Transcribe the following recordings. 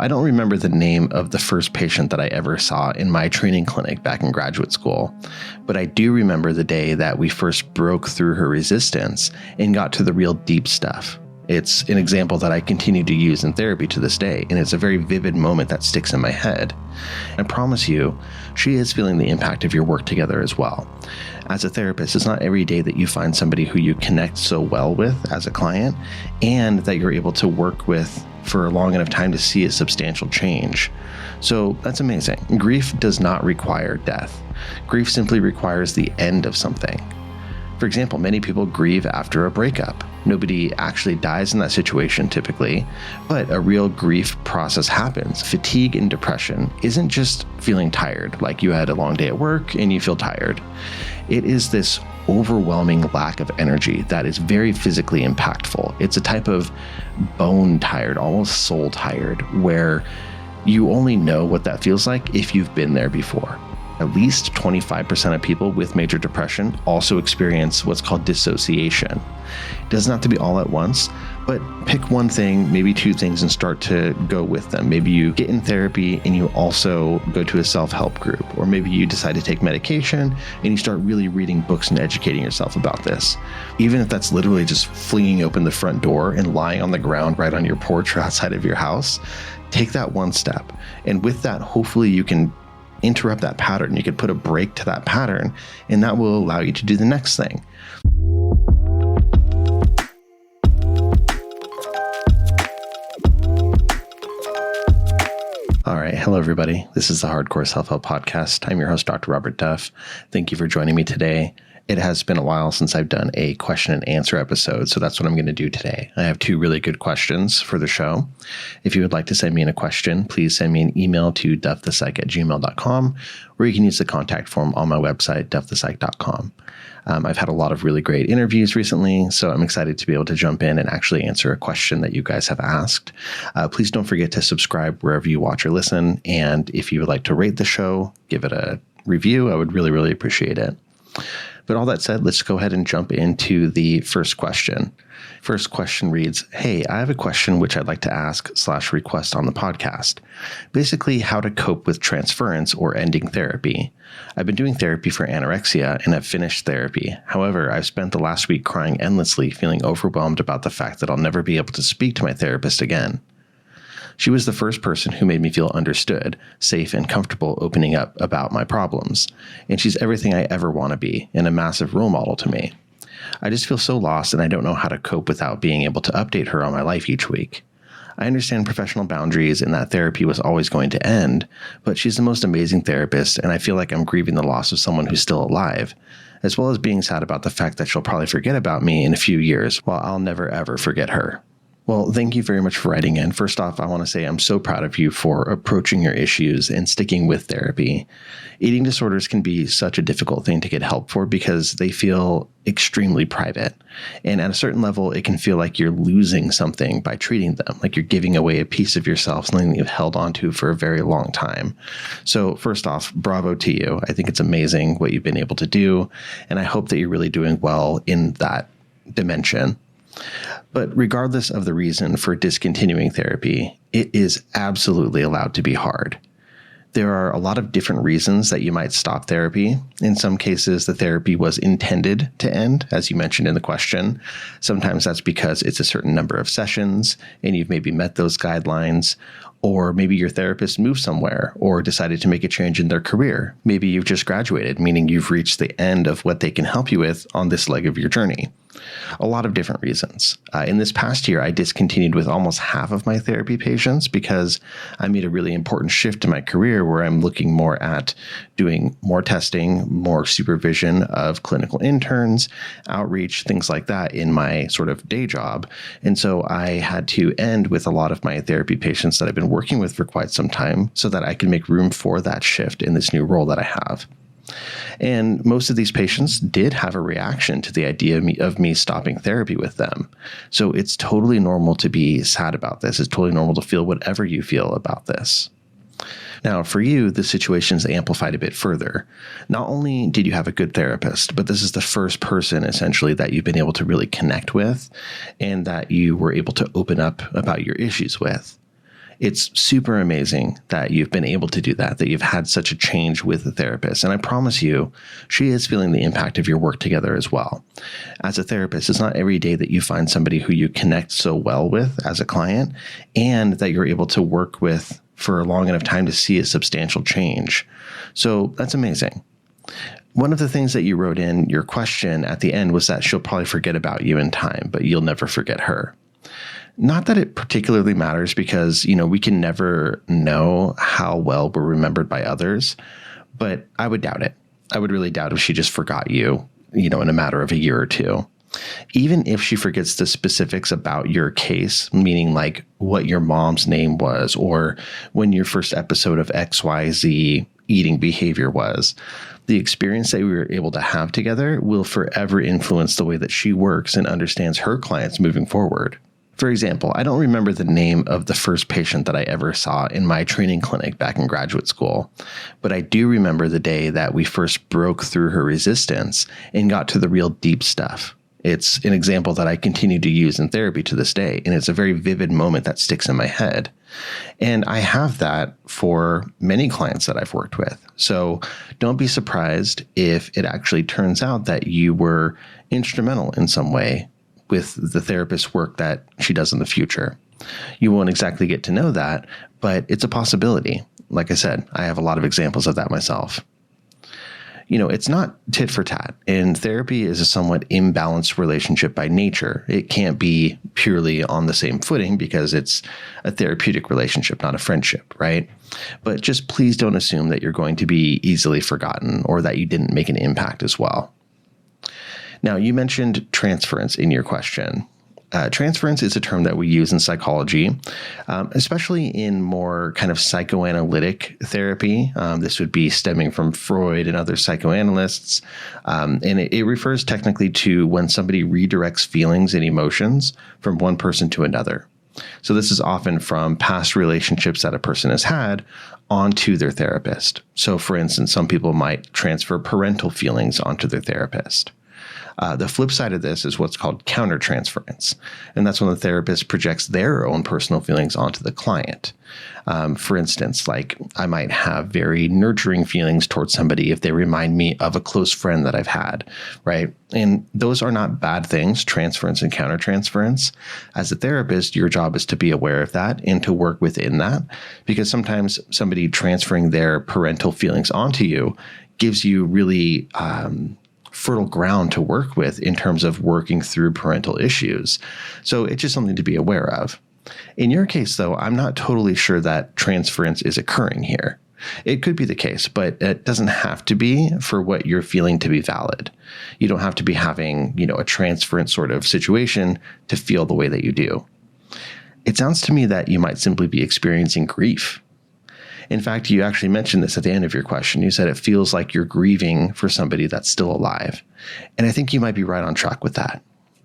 I don't remember the name of the first patient that I ever saw in my training clinic back in graduate school, but I do remember the day that we first broke through her resistance and got to the real deep stuff. It's an example that I continue to use in therapy to this day, and it's a very vivid moment that sticks in my head. I promise you, she is feeling the impact of your work together as well. As a therapist, it's not every day that you find somebody who you connect so well with as a client and that you're able to work with for a long enough time to see a substantial change. So that's amazing. Grief does not require death. Grief simply requires the end of something. For example, many people grieve after a breakup. Nobody actually dies in that situation typically, but a real grief process happens. Fatigue and depression isn't just feeling tired, like you had a long day at work and you feel tired. It is this overwhelming lack of energy that is very physically impactful. It's a type of bone tired, almost soul tired, where you only know what that feels like if you've been there before. At least 25% of people with major depression also experience what's called dissociation. It doesn't have to be all at once, but pick one thing, maybe two things, and start to go with them. Maybe you get in therapy and you also go to a self-help group, or maybe you decide to take medication and you start really reading books and educating yourself about this. Even if that's literally just flinging open the front door and lying on the ground right on your porch or outside of your house, take that one step. And with that, hopefully you can interrupt that pattern. You could put a break to that pattern, and that will allow you to do the next thing. All right. Hello, everybody. This is the Hardcore Self-Help Podcast. I'm your host, Dr. Robert Duff. Thank you for joining me today. It has been a while since I've done a question and answer episode, so that's what I'm going to do today. I have two really good questions for the show. If you would like to send me in a question, please send me an email to duffthepsych@gmail.com, or you can use the contact form on my website, duffthepsych.com. I've had a lot of really great interviews recently, so I'm excited to be able to jump in and actually answer a question that you guys have asked. Please don't forget to subscribe wherever you watch or listen, and if you would like to rate the show, give it a review. I would really, really appreciate it. But all that said, let's go ahead and jump into the first question. First question reads, hey, I have a question which I'd like to ask/request on the podcast. Basically, how to cope with transference or ending therapy. I've been doing therapy for anorexia and have finished therapy. However, I've spent the last week crying endlessly, feeling overwhelmed about the fact that I'll never be able to speak to my therapist again. She was the first person who made me feel understood, safe, and comfortable opening up about my problems. And she's everything I ever want to be, and a massive role model to me. I just feel so lost, and I don't know how to cope without being able to update her on my life each week. I understand professional boundaries and that therapy was always going to end, but she's the most amazing therapist, and I feel like I'm grieving the loss of someone who's still alive, as well as being sad about the fact that she'll probably forget about me in a few years, while I'll never ever forget her. Well, thank you very much for writing in. First off, I want to say I'm so proud of you for approaching your issues and sticking with therapy. Eating disorders can be such a difficult thing to get help for because they feel extremely private. And at a certain level, it can feel like you're losing something by treating them, like you're giving away a piece of yourself, something that you've held onto for a very long time. So first off, bravo to you. I think it's amazing what you've been able to do. And I hope that you're really doing well in that dimension. But regardless of the reason for discontinuing therapy, it is absolutely allowed to be hard. There are a lot of different reasons that you might stop therapy. In some cases, the therapy was intended to end, as you mentioned in the question. Sometimes that's because it's a certain number of sessions and you've maybe met those guidelines, or maybe your therapist moved somewhere or decided to make a change in their career. Maybe you've just graduated, meaning you've reached the end of what they can help you with on this leg of your journey. A lot of different reasons. In this past year, I discontinued with almost half of my therapy patients because I made a really important shift in my career where I'm looking more at doing more testing, more supervision of clinical interns, outreach, things like that in my sort of day job. And so I had to end with a lot of my therapy patients that I've been working with for quite some time so that I can make room for that shift in this new role that I have. And most of these patients did have a reaction to the idea of me stopping therapy with them. So it's totally normal to be sad about this. It's totally normal to feel whatever you feel about this. Now, for you, the situation is amplified a bit further. Not only did you have a good therapist, but this is the first person essentially that you've been able to really connect with and that you were able to open up about your issues with. It's super amazing that you've been able to do that you've had such a change with the therapist. And I promise you, she is feeling the impact of your work together as well. As a therapist, it's not every day that you find somebody who you connect so well with as a client and that you're able to work with for a long enough time to see a substantial change. So that's amazing. One of the things that you wrote in your question at the end was that she'll probably forget about you in time, but you'll never forget her. Not that it particularly matters because, we can never know how well we're remembered by others, but I would doubt it. I would really doubt if she just forgot you, in a matter of a year or two. Even if she forgets the specifics about your case, meaning like what your mom's name was or when your first episode of XYZ eating behavior was, the experience that we were able to have together will forever influence the way that she works and understands her clients moving forward. For example, I don't remember the name of the first patient that I ever saw in my training clinic back in graduate school, but I do remember the day that we first broke through her resistance and got to the real deep stuff. It's an example that I continue to use in therapy to this day, and it's a very vivid moment that sticks in my head. And I have that for many clients that I've worked with. So don't be surprised if it actually turns out that you were instrumental in some way with the therapist's work that she does in the future. You won't exactly get to know that, but it's a possibility. Like I said, I have a lot of examples of that myself. It's not tit for tat, and therapy is a somewhat imbalanced relationship by nature. It can't be purely on the same footing because it's a therapeutic relationship, not a friendship, right? But just please don't assume that you're going to be easily forgotten or that you didn't make an impact as well. Now, you mentioned transference in your question. Transference is a term that we use in psychology, especially in more kind of psychoanalytic therapy. This would be stemming from Freud and other psychoanalysts. And it refers technically to when somebody redirects feelings and emotions from one person to another. So this is often from past relationships that a person has had onto their therapist. So for instance, some people might transfer parental feelings onto their therapist. The flip side of this is what's called countertransference, and that's when the therapist projects their own personal feelings onto the client. For instance, like I might have very nurturing feelings towards somebody if they remind me of a close friend that I've had, right? And those are not bad things, transference and countertransference. As a therapist, your job is to be aware of that and to work within that, because sometimes somebody transferring their parental feelings onto you gives you really fertile ground to work with in terms of working through parental issues. So it's just something to be aware of. In your case, though, I'm not totally sure that transference is occurring here. It could be the case, but it doesn't have to be for what you're feeling to be valid. You don't have to be having, a transference sort of situation to feel the way that you do. It sounds to me that you might simply be experiencing grief. In fact, you actually mentioned this at the end of your question. You said it feels like you're grieving for somebody that's still alive. And I think you might be right on track with that.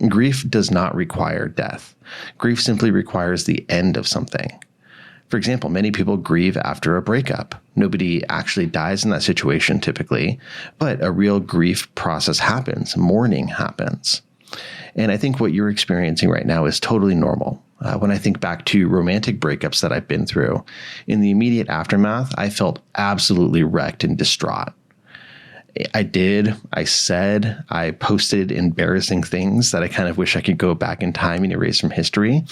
Grief does not require death. Grief simply requires the end of something. For example, many people grieve after a breakup. Nobody actually dies in that situation typically, but a real grief process happens. Mourning happens. And I think what you're experiencing right now is totally normal. When I think back to romantic breakups that I've been through, in the immediate aftermath, I felt absolutely wrecked and distraught. I said, I posted embarrassing things that I kind of wish I could go back in time and erase from history.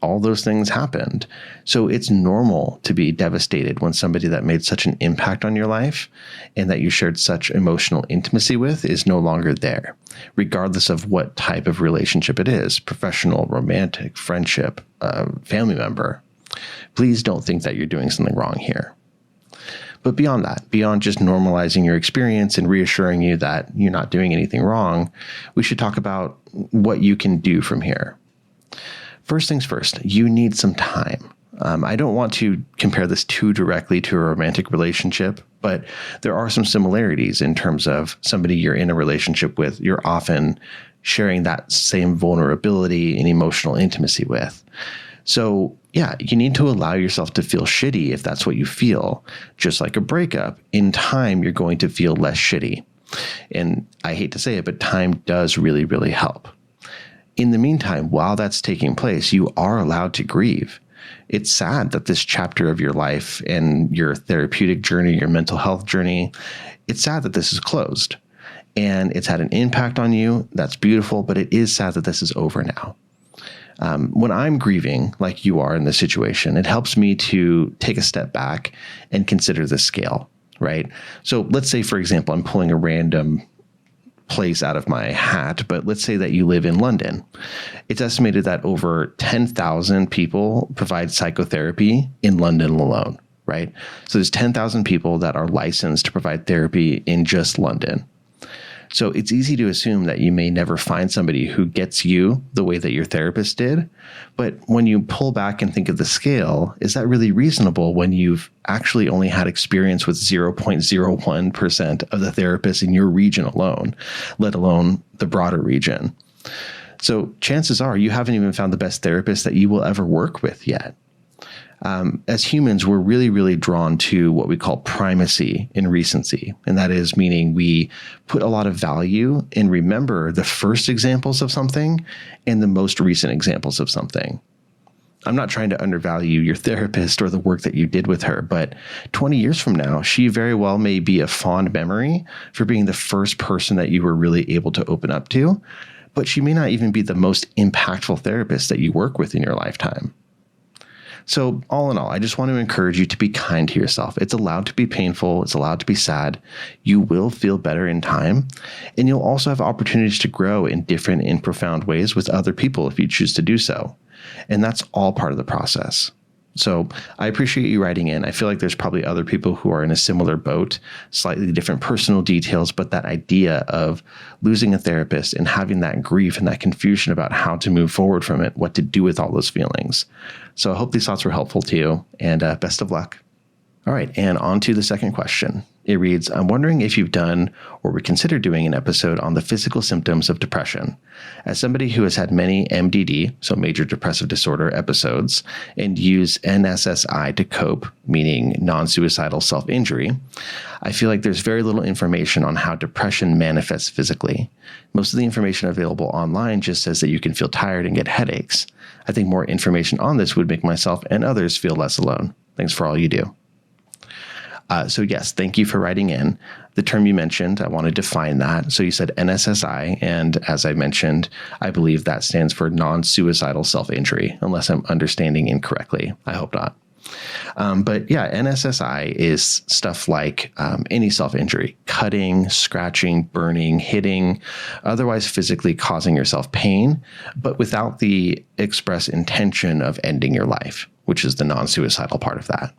All those things happened. So it's normal to be devastated when somebody that made such an impact on your life and that you shared such emotional intimacy with is no longer there, regardless of what type of relationship it is, professional, romantic, friendship, family member. Please don't think that you're doing something wrong here. But beyond that, beyond just normalizing your experience and reassuring you that you're not doing anything wrong, we should talk about what you can do from here. First things first, you need some time. I don't want to compare this too directly to a romantic relationship, but there are some similarities in terms of somebody you're in a relationship with. You're often sharing that same vulnerability and emotional intimacy with. So yeah, you need to allow yourself to feel shitty if that's what you feel. Just like a breakup, in time, you're going to feel less shitty. And I hate to say it, but time does really, really help. In the meantime, while that's taking place, you are allowed to grieve. It's sad that this chapter of your life and your therapeutic journey, your mental health journey, it's sad that this is closed. And it's had an impact on you. That's beautiful, but it is sad that this is over now. When I'm grieving, like you are in this situation, it helps me to take a step back and consider the scale, right? So let's say, for example, I'm pulling a random place out of my hat, but let's say that you live in London. It's estimated that over 10,000 people provide psychotherapy in London alone, right? So there's 10,000 people that are licensed to provide therapy in just London. So it's easy to assume that you may never find somebody who gets you the way that your therapist did. But when you pull back and think of the scale, is that really reasonable when you've actually only had experience with 0.01% of the therapists in your region alone, let alone the broader region? So chances are you haven't even found the best therapist that you will ever work with yet. As humans, we're really, really drawn to what we call primacy in recency. And that is meaning we put a lot of value in remember the first examples of something and the most recent examples of something. I'm not trying to undervalue your therapist or the work that you did with her, but 20 years from now, she very well may be a fond memory for being the first person that you were really able to open up to, but she may not even be the most impactful therapist that you work with in your lifetime. So all in all, I just want to encourage you to be kind to yourself. It's allowed to be painful. It's allowed to be sad. You will feel better in time. And you'll also have opportunities to grow in different and profound ways with other people if you choose to do so. And that's all part of the process. So I appreciate you writing in. I feel like there's probably other people who are in a similar boat, slightly different personal details, but that idea of losing a therapist and having that grief and that confusion about how to move forward from it, what to do with all those feelings. So I hope these thoughts were helpful to you, and best of luck. All right, and on to the second question. It reads, I'm wondering if you've done or would consider doing an episode on the physical symptoms of depression. As somebody who has had many MDD, so major depressive disorder episodes, and use NSSI to cope, meaning non-suicidal self-injury, I feel like there's very little information on how depression manifests physically. Most of the information available online just says that you can feel tired and get headaches. I think more information on this would make myself and others feel less alone. Thanks for all you do. So yes, thank you for writing in. The term you mentioned, I want to define that. So you said NSSI, and as I mentioned, I believe that stands for non-suicidal self-injury, unless I'm understanding incorrectly. I hope not. But yeah, NSSI is stuff like any self-injury, cutting, scratching, burning, hitting, otherwise physically causing yourself pain, but without the express intention of ending your life, which is the non-suicidal part of that.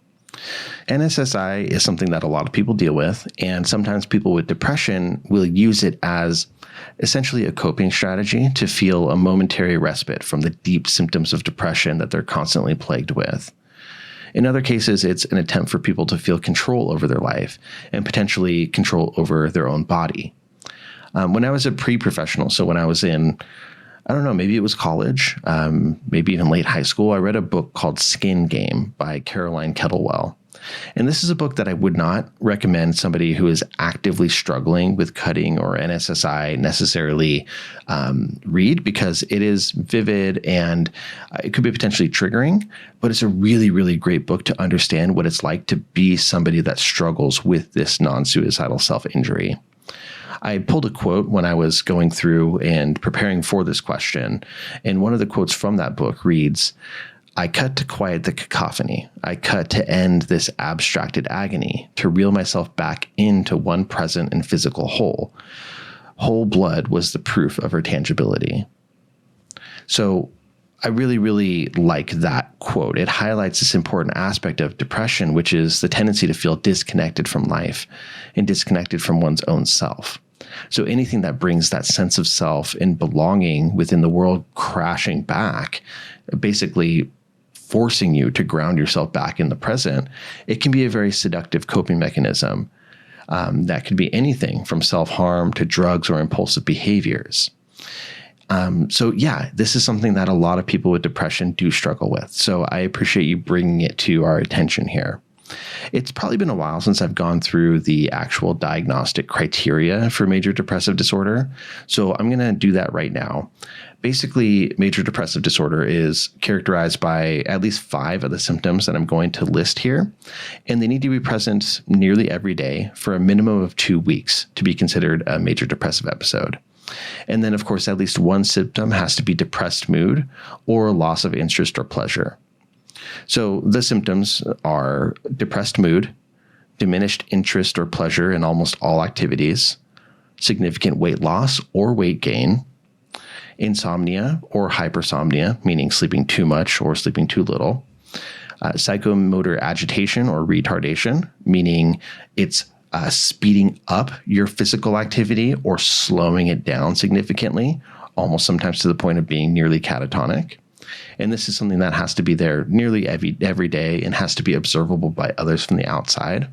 NSSI is something that a lot of people deal with, and sometimes people with depression will use it as essentially a coping strategy to feel a momentary respite from the deep symptoms of depression that they're constantly plagued with. In other cases, it's an attempt for people to feel control over their life and potentially control over their own body. When I was a pre-professional, so when I was in, I don't know, maybe it was college, maybe even late high school, I read a book called Skin Game by Caroline Kettlewell. And this is a book that I would not recommend somebody who is actively struggling with cutting or NSSI necessarily read, because it is vivid and it could be potentially triggering, but it's a really, really great book to understand what it's like to be somebody that struggles with this non-suicidal self-injury. I pulled a quote when I was going through and preparing for this question, and one of the quotes from that book reads, I cut to quiet the cacophony. I cut to end this abstracted agony, to reel myself back into one present and physical whole. Whole blood was the proof of her tangibility. So I really, really like that quote. It highlights this important aspect of depression, which is the tendency to feel disconnected from life and disconnected from one's own self. So anything that brings that sense of self and belonging within the world crashing back, basically forcing you to ground yourself back in the present, it can be a very seductive coping mechanism. That could be anything from self-harm to drugs or impulsive behaviors. So yeah, this is something that a lot of people with depression do struggle with. So I appreciate you bringing it to our attention here. It's probably been a while since I've gone through the actual diagnostic criteria for major depressive disorder, so I'm going to do that right now. Basically, major depressive disorder is characterized by at least 5 of the symptoms that I'm going to list here, and they need to be present nearly every day for a minimum of 2 weeks to be considered a major depressive episode. And then, of course, at least one symptom has to be depressed mood or loss of interest or pleasure. So the symptoms are depressed mood, diminished interest or pleasure in almost all activities, significant weight loss or weight gain, insomnia or hypersomnia, meaning sleeping too much or sleeping too little, psychomotor agitation or retardation, meaning it's speeding up your physical activity or slowing it down significantly, almost sometimes to the point of being nearly catatonic. And this is something that has to be there nearly every day and has to be observable by others from the outside.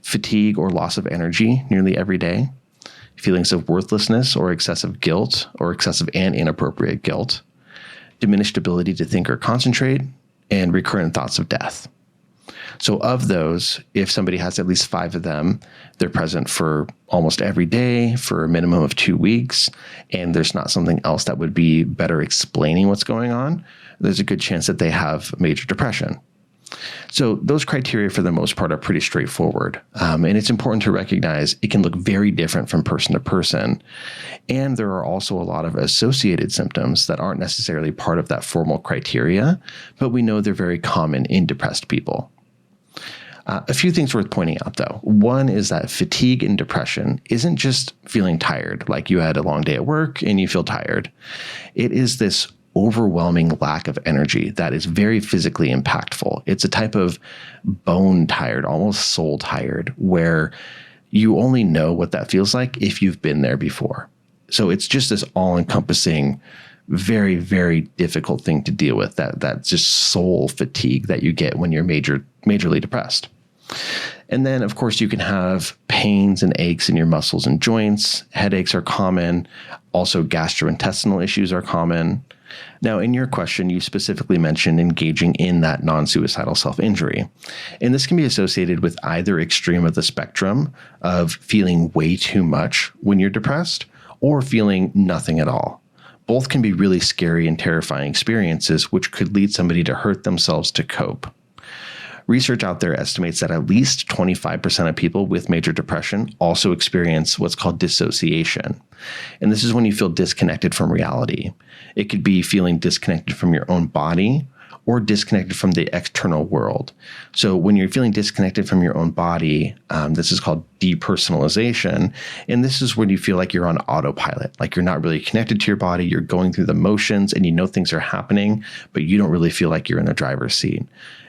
Fatigue or loss of energy nearly every day. Feelings of worthlessness or excessive guilt or excessive and inappropriate guilt. Diminished ability to think or concentrate, and recurrent thoughts of death. So of those, if somebody has at least 5 of them, they're present for almost every day for a minimum of 2 weeks, and there's not something else that would be better explaining what's going on, there's a good chance that they have major depression. So those criteria, for the most part, are pretty straightforward. And it's important to recognize it can look very different from person to person. And there are also a lot of associated symptoms that aren't necessarily part of that formal criteria, but we know they're very common in depressed people. A few things worth pointing out, though. One is that fatigue and depression isn't just feeling tired, like you had a long day at work and you feel tired. It is this overwhelming lack of energy that is very physically impactful. It's a type of bone tired, almost soul tired, where you only know what that feels like if you've been there before. So it's just this all-encompassing, very, very difficult thing to deal with, that just soul fatigue that you get when you're majorly depressed. And then, of course, you can have pains and aches in your muscles and joints. Headaches are common. Also, gastrointestinal issues are common. Now, in your question, you specifically mentioned engaging in that non-suicidal self-injury. And this can be associated with either extreme of the spectrum of feeling way too much when you're depressed or feeling nothing at all. Both can be really scary and terrifying experiences, which could lead somebody to hurt themselves to cope. Research out there estimates that at least 25% of people with major depression also experience what's called dissociation. And this is when you feel disconnected from reality. It could be feeling disconnected from your own body or disconnected from the external world. So when you're feeling disconnected from your own body, this is called depersonalization. And this is when you feel like you're on autopilot, like you're not really connected to your body. You're going through the motions and you know things are happening, but you don't really feel like you're in the driver's seat.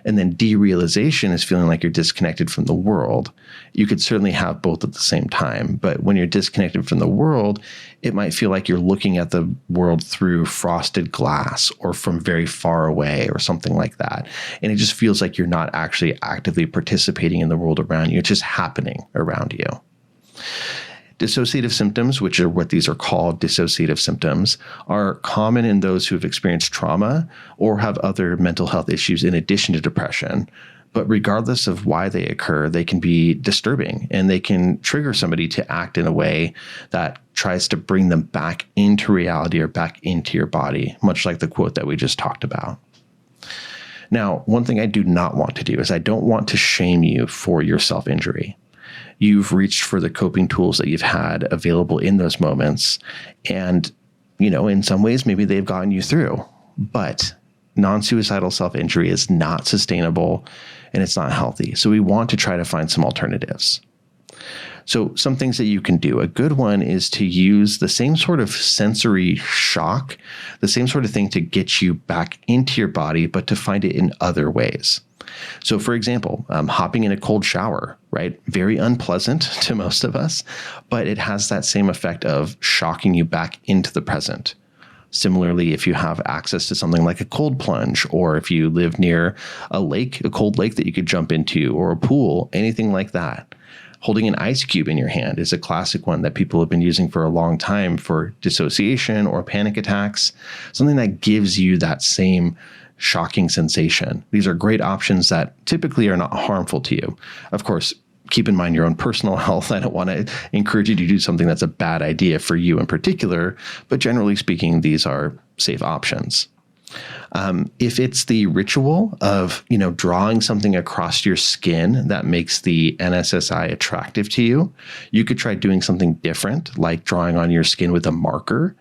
And then derealization is feeling like you're disconnected from the world. You could certainly have both at the same time, but when you're disconnected from the world, it might feel like you're looking at the world through frosted glass or from very far away or something like that. And it just feels like you're not actually actively participating in the world around you. It's just happening around you. Dissociative symptoms, which are what these are called, dissociative symptoms, are common in those who have experienced trauma or have other mental health issues in addition to depression. But regardless of why they occur, they can be disturbing and they can trigger somebody to act in a way that tries to bring them back into reality or back into your body, much like the quote that we just talked about. Now, one thing I do not want to do is I don't want to shame you for your self-injury. You've reached for the coping tools that you've had available in those moments. And, in some ways, maybe they've gotten you through. But non-suicidal self-injury is not sustainable and it's not healthy. So we want to try to find some alternatives. So some things that you can do. A good one is to use the same sort of sensory shock, the same sort of thing to get you back into your body, but to find it in other ways. So for example, hopping in a cold shower, right? Very unpleasant to most of us, but it has that same effect of shocking you back into the present. Similarly, if you have access to something like a cold plunge, or if you live near a lake, a cold lake that you could jump into, or a pool, anything like that. Holding an ice cube in your hand is a classic one that people have been using for a long time for dissociation or panic attacks, something that gives you that same shocking sensation. These are great options that typically are not harmful to you. Of course, keep in mind your own personal health. I don't want to encourage you to do something that's a bad idea for you in particular, but generally speaking, these are safe options. If it's the ritual of, drawing something across your skin that makes the NSSI attractive to you, you could try doing something different, like drawing on your skin with a marker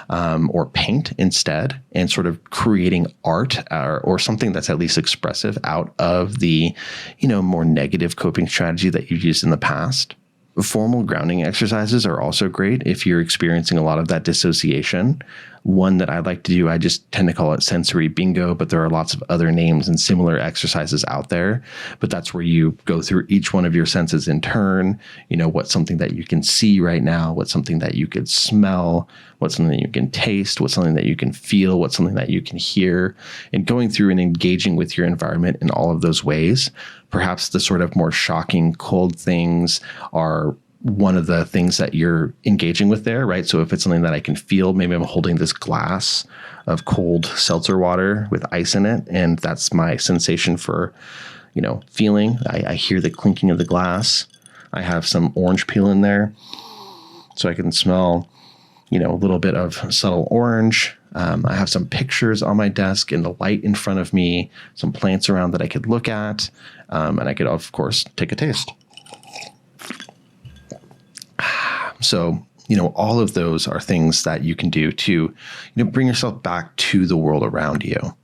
or paint instead, and sort of creating art or something that's at least expressive out of the, more negative coping strategy that you've used in the past. Formal grounding exercises are also great if you're experiencing a lot of that dissociation. One that I like to do, I just tend to call it sensory bingo, but there are lots of other names and similar exercises out there. But that's where you go through each one of your senses in turn. What's something that you can see right now? What's something that you could smell? What's something that you can taste? What's something that you can feel? What's something that you can hear? And going through and engaging with your environment in all of those ways. Perhaps the sort of more shocking, cold things are one of the things that you're engaging with there, right? So if it's something that I can feel, maybe I'm holding this glass of cold seltzer water with ice in it, and that's my sensation for, feeling. I hear the clinking of the glass. I have some orange peel in there, so I can smell, a little bit of subtle orange. I have some pictures on my desk and the light in front of me, some plants around that I could look at, and I could, of course, take a taste. So, all of those are things that you can do to, bring yourself back to the world around you.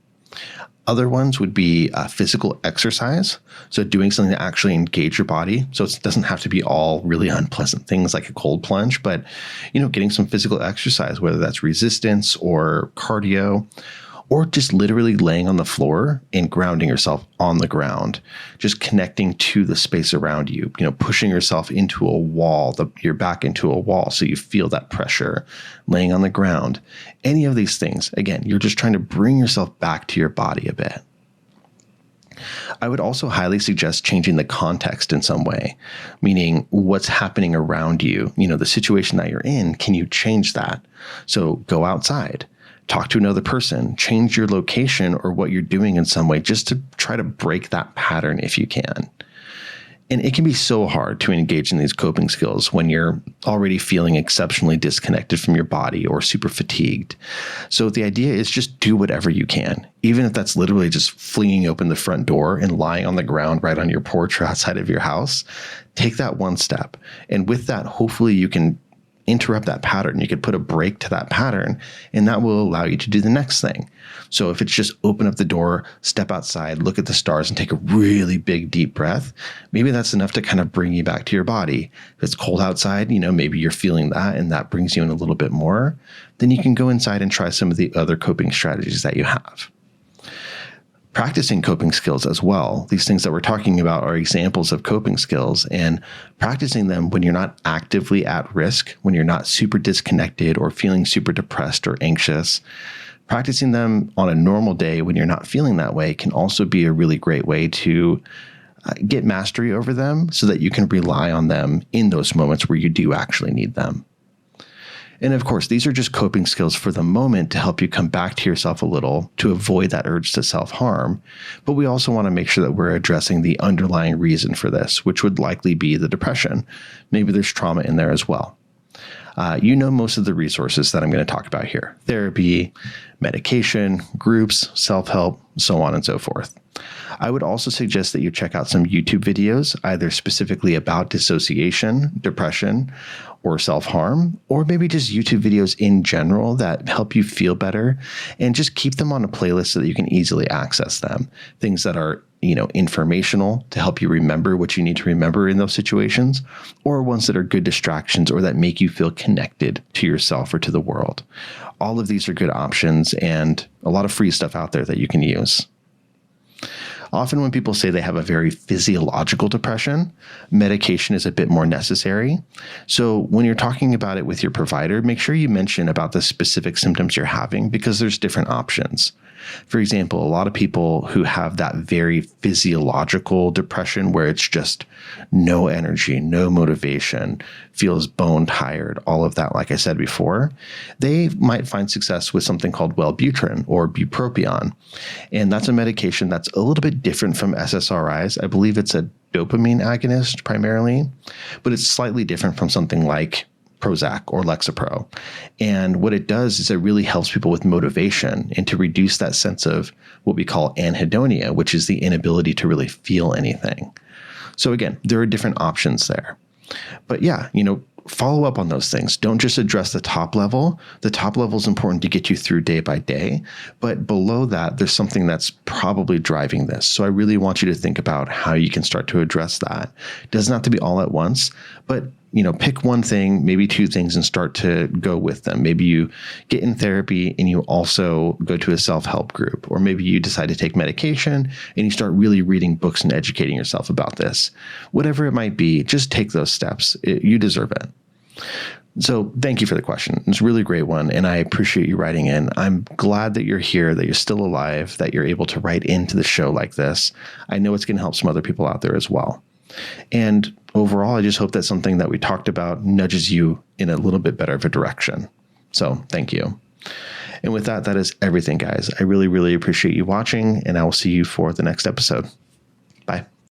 Other ones would be physical exercise. So doing something to actually engage your body. So it doesn't have to be all really unpleasant things like a cold plunge, but, getting some physical exercise, whether that's resistance or cardio, or just literally laying on the floor and grounding yourself on the ground, just connecting to the space around you, pushing yourself into a wall, your back into a wall so you feel that pressure, laying on the ground. Any of these things, again, you're just trying to bring yourself back to your body a bit. I would also highly suggest changing the context in some way, meaning what's happening around you, the situation that you're in, can you change that? So go outside. Talk to another person, change your location or what you're doing in some way just to try to break that pattern if you can. And it can be so hard to engage in these coping skills when you're already feeling exceptionally disconnected from your body or super fatigued. So the idea is just do whatever you can, even if that's literally just flinging open the front door and lying on the ground right on your porch or outside of your house. Take that one step. And with that, hopefully you can interrupt that pattern. You could put a break to that pattern, and that will allow you to do the next thing. So if it's just open up the door, step outside, look at the stars, and take a really big, deep breath, maybe that's enough to kind of bring you back to your body. If it's cold outside, maybe you're feeling that, and that brings you in a little bit more. Then you can go inside and try some of the other coping strategies that you have. Practicing coping skills as well. These things that we're talking about are examples of coping skills, and practicing them when you're not actively at risk, when you're not super disconnected or feeling super depressed or anxious. Practicing them on a normal day when you're not feeling that way can also be a really great way to get mastery over them so that you can rely on them in those moments where you do actually need them. And of course, these are just coping skills for the moment to help you come back to yourself a little, to avoid that urge to self-harm. But we also want to make sure that we're addressing the underlying reason for this, which would likely be the depression. Maybe there's trauma in there as well. Most of the resources that I'm going to talk about here: therapy, medication, groups, self-help, so on and so forth. I would also suggest that you check out some YouTube videos, either specifically about dissociation, depression, or self-harm, or maybe just YouTube videos in general that help you feel better, and just keep them on a playlist so that you can easily access them. Things that are, informational to help you remember what you need to remember in those situations, or ones that are good distractions or that make you feel connected to yourself or to the world. All of these are good options and a lot of free stuff out there that you can use. Often when people say they have a very physiological depression, medication is a bit more necessary. So when you're talking about it with your provider, make sure you mention about the specific symptoms you're having, because there's different options. For example, a lot of people who have that very physiological depression where it's just no energy, no motivation, feels bone tired, all of that, like I said before, they might find success with something called Wellbutrin or bupropion. And that's a medication that's a little bit different from SSRIs. I believe it's a dopamine agonist primarily, but it's slightly different from something like Prozac or Lexapro. And what it does is it really helps people with motivation and to reduce that sense of what we call anhedonia, which is the inability to really feel anything. So again, there are different options there. But yeah, follow up on those things. Don't just address the top level. The top level is important to get you through day by day. But below that, there's something that's probably driving this. So I really want you to think about how you can start to address that. It doesn't have to be all at once, but pick one thing, maybe two things, and start to go with them. Maybe you get in therapy and you also go to a self-help group, or maybe you decide to take medication and you start really reading books and educating yourself about this. Whatever it might be, just take those steps. You deserve it. So thank you for the question. It's a really great one, and I appreciate you writing in. I'm glad that you're here, that you're still alive, that you're able to write into the show like this. I know it's going to help some other people out there as well. And overall, I just hope that something that we talked about nudges you in a little bit better of a direction. So thank you. And with that, that is everything, guys. I really, really appreciate you watching, and I will see you for the next episode.